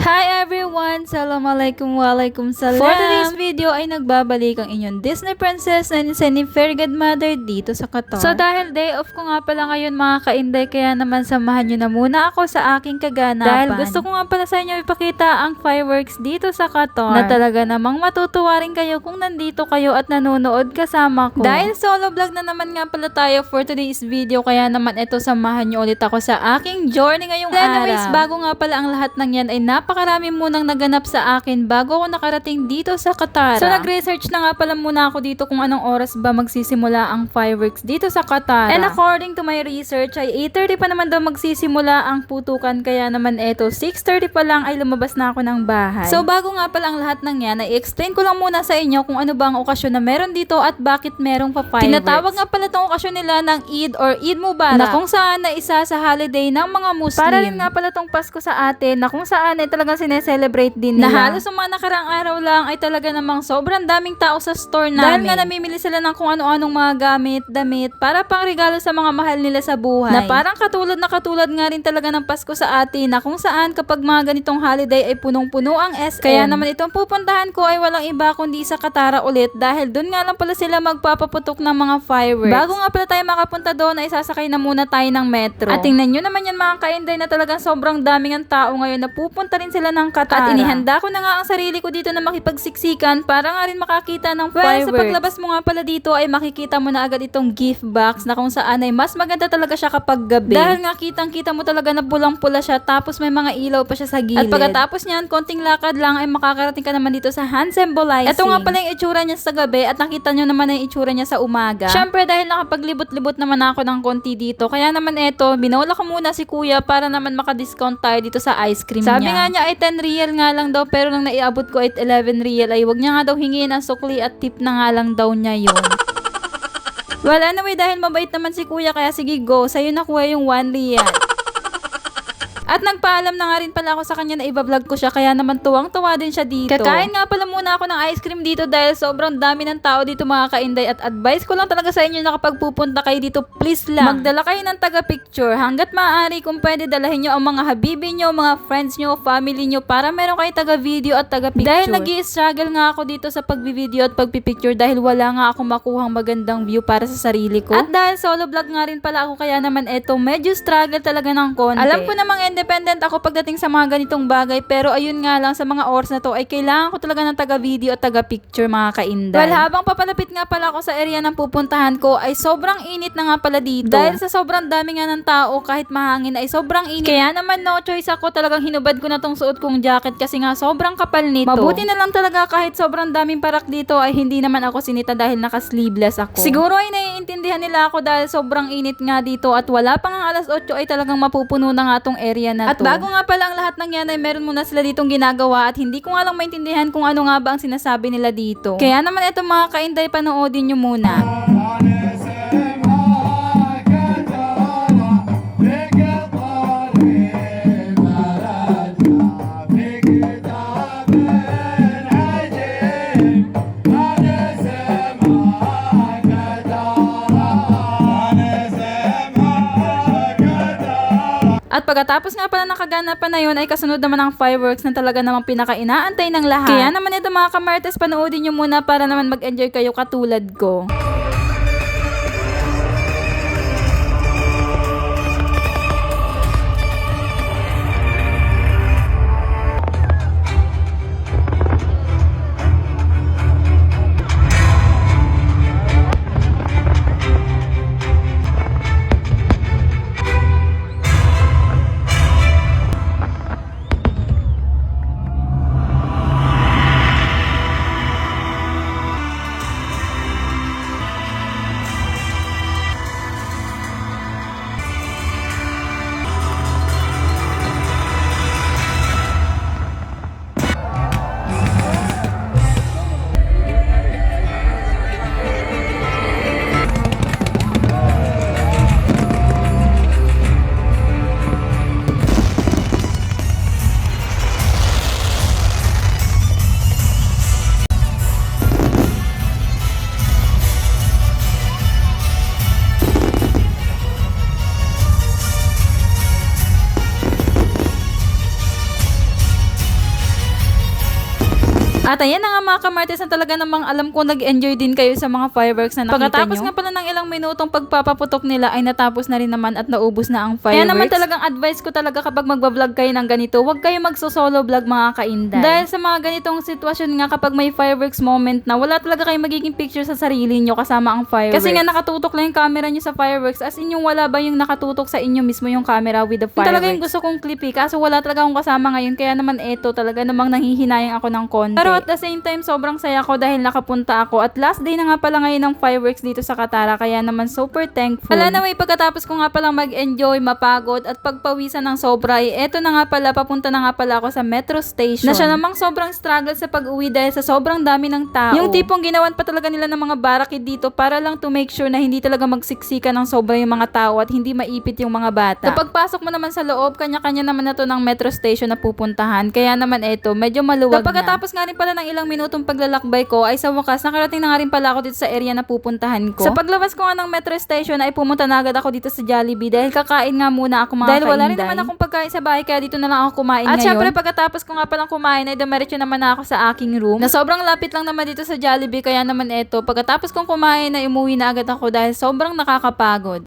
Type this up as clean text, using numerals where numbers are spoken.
Hi everyone! Assalamualaikum waalaikumsalam! For today's video ay nagbabalik ang inyong Disney princess na si Fairy Godmother dito sa Qatar. So dahil day off ko nga pala ngayon mga kainday, kaya naman samahan nyo na muna ako sa aking kaganapan. Dahil gusto ko nga pala sa inyo ipakita ang fireworks dito sa Qatar. Na talaga namang matutuwa rin kayo kung nandito kayo at nanonood kasama ko. Dahil solo vlog na naman nga pala tayo for today's video, kaya naman ito samahan nyo ulit ako sa aking journey ngayong araw. Anyways, bago nga pala ang lahat ng yan ay napakarami munang naganap sa akin bago ako nakarating dito sa Qatar. So nag-research na nga pala muna ako dito kung anong oras ba magsisimula ang fireworks dito sa Qatar. And according to my research ay 8:30 pa naman daw magsisimula ang putukan, kaya naman eto 6:30 pa lang ay lumabas na ako ng bahay. So bago nga pala ang lahat ng yan ay explain ko lang muna sa inyo kung ano ba ang okasyon na meron dito at bakit merong pa-fireworks. Tinatawag nga pala itong okasyon nila ng Eid or Eid Mubarak, na kung saan na isa sa holiday ng mga Muslim. Para rin nga pala itong Pasko sa atin na kung saan ay talagang sineselebrate din nila. Na halos sa mga nakaraang araw lang ay talaga namang sobrang daming tao sa store namin. Dahil nga namimili sila ng kung ano-anong mga gamit, damit, para pang regalo sa mga mahal nila sa buhay. Na parang katulad nga rin talaga ng Pasko sa atin, na kung saan kapag mga ganitong holiday ay punong-puno ang SM. Kaya naman itong pupuntahan ko ay walang iba kundi sa Qatar ulit, dahil doon nga lang pala sila magpapaputok ng mga fireworks. Bago nga pala tayo makapunta doon ay sasakay na muna tayo ng metro. At tingnan nyo naman yan mga kainday na talagang sobrang daming ang tao ngayon na pupunta rin sila ng Qatar. At inihanda ko na nga ang sarili ko dito na makipagsiksikan para nga rin makakita ng fireworks. Sa paglabas mo nga pala dito ay makikita mo na agad itong gift box, na kung saan ay mas maganda talaga siya kapag gabi. Dahil nga kitang-kita mo talaga na pulang-pula siya, tapos may mga ilaw pa siya sa gilid. At pagkatapos niyan, konting lakad lang ay makakarating ka naman dito sa hand symbolizing. Ito nga pala yung itsura niya sa gabi, at nakita nyo naman ang itsura niya sa umaga. Syempre dahil nakapaglibot-libot naman ako ng konti dito, kaya naman eto, binola ko muna si kuya para naman makadiscount tayo dito sa ice cream niya. Sabi nga niya ay 10 real nga lang daw, pero nang naiabot ko ay 11 real ay wag niya nga daw hingin ang sukli at tip na nga lang daw niya yun. Well, anyway, dahil mabait naman si kuya, kaya sige go, sa'yo nakuha yung 1 real. At nagpaalam na nga rin pala ako sa kanya na iba-vlog ko siya, kaya naman tuwang-tuwa din siya dito. Kakain nga pala muna ako ng ice cream dito dahil sobrang dami ng tao dito mga kainday, at advice ko lang talaga sa inyo na kapag pupunta kayo dito, please lang, magdala kayo ng taga-picture. Hanggat maaari, kung pwede, dalahin nyo ang mga habibi nyo, mga friends nyo, family nyo, para meron kayo taga-video at taga-picture. Dahil nag-i-struggle nga ako dito sa pag-video at pag-picture dahil wala nga ako makuhang magandang view para sa sarili ko. At dahil solo vlog nga rin pala ako, kaya naman eto, medyo struggle talaga ng konti. Alam ko namang independent ako pagdating sa mga ganitong bagay, pero ayun nga lang, sa mga oras na to ay kailangan ko talaga ng taga-video at taga-picture mga kainday. Well, habang papalapit nga pala ako sa area ng pupuntahan ko ay sobrang init na nga pala dito. Dahil sa sobrang dami nga ng tao, kahit mahangin ay sobrang init. Kaya naman no choice ako, talagang hinubad ko na tong suot kong jacket kasi nga sobrang kapal nito. Mabuti na lang talaga kahit sobrang daming parak dito ay hindi naman ako sinita dahil naka-sleeveless ako. Siguro ay naiintindihan nila ako dahil sobrang init nga dito, at wala pa nga alas 8 ay talagang mapupuno na nga tong area na to. At bago nga pala ang lahat ng yan ay meron muna sila ditong ginagawa, at hindi ko nga lang maintindihan kung ano nga ba ang sinasabi nila dito. Kaya naman ito mga kainday, panoodin nyo muna. At pagkatapos nga pala nakaganapan na yun ay kasunod naman ang fireworks na talaga namang pinaka-inaantay ng lahat. Kaya naman ito mga kamartes, panoodin nyo muna para naman mag-enjoy kayo katulad ko. At ayan na nga mga kamartes, na talaga namang alam ko nag-enjoy din kayo sa mga fireworks na nakita Pagkatapos nyo. Nga pala ng ilang minutong pagpapaputok nila ay natapos na rin naman at naubos na ang fireworks. Kaya naman talagang advice ko talaga kapag magbablog kayo ng ganito, huwag kayo magso-solo vlog mga kainday. Dahil sa mga ganitong sitwasyon nga kapag may fireworks moment na, wala talaga kayong magiging picture sa sarili nyo kasama ang fireworks. Kasi nga nakatutok lang yung camera nyo sa fireworks, as in yung wala ba yung nakatutok sa inyo mismo yung camera with the fireworks. Yung talaga yung gusto kong clip kaso wala talaga akong kasama ngayon, kaya naman eto talaga namang nanghihinayang ako ng konti. Pero at the same time, sobrang saya ko dahil nakapunta ako at last day na nga pala ngayon ng fireworks dito sa Katara, kaya naman super thankful. Wala na may pagkatapos ko nga palang mag-enjoy, mapagod at pagpawisan ng sobra, eto na nga pala, papunta na nga pala ako sa metro station. Na siya namang sobrang struggle sa pag-uwi dahil sa sobrang dami ng tao. Yung tipong ginawan pa talaga nila ng mga barakid dito para lang to make sure na hindi talaga magsiksika ng sobra yung mga tao at hindi maipit yung mga bata. Kapag pasok mo naman sa loob, kanya-kanya naman na to ng metro station na pupuntahan. Kaya naman eto, medyo maluwag na. Pagkatapos nga rin pala ng ilang minutong paglalakbay ko, ay sa wakas, nakarating na nga rin pala ako dito sa area na pupuntahan ko. Sa paglabas ko nga ng metro station, ay pumunta na agad ako dito sa Jollibee dahil kakain nga muna ako mga dahil wala rin naman akong pagkain sa bahay, kaya dito na lang ako kumain ngayon. At syempre, pagkatapos ko nga palang kumain, ay dumiretso naman ako sa aking room na sobrang lapit lang naman dito sa Jollibee, kaya naman eto, pagkatapos kong kumain, ay umuwi na agad ako dahil sobrang nakakapagod.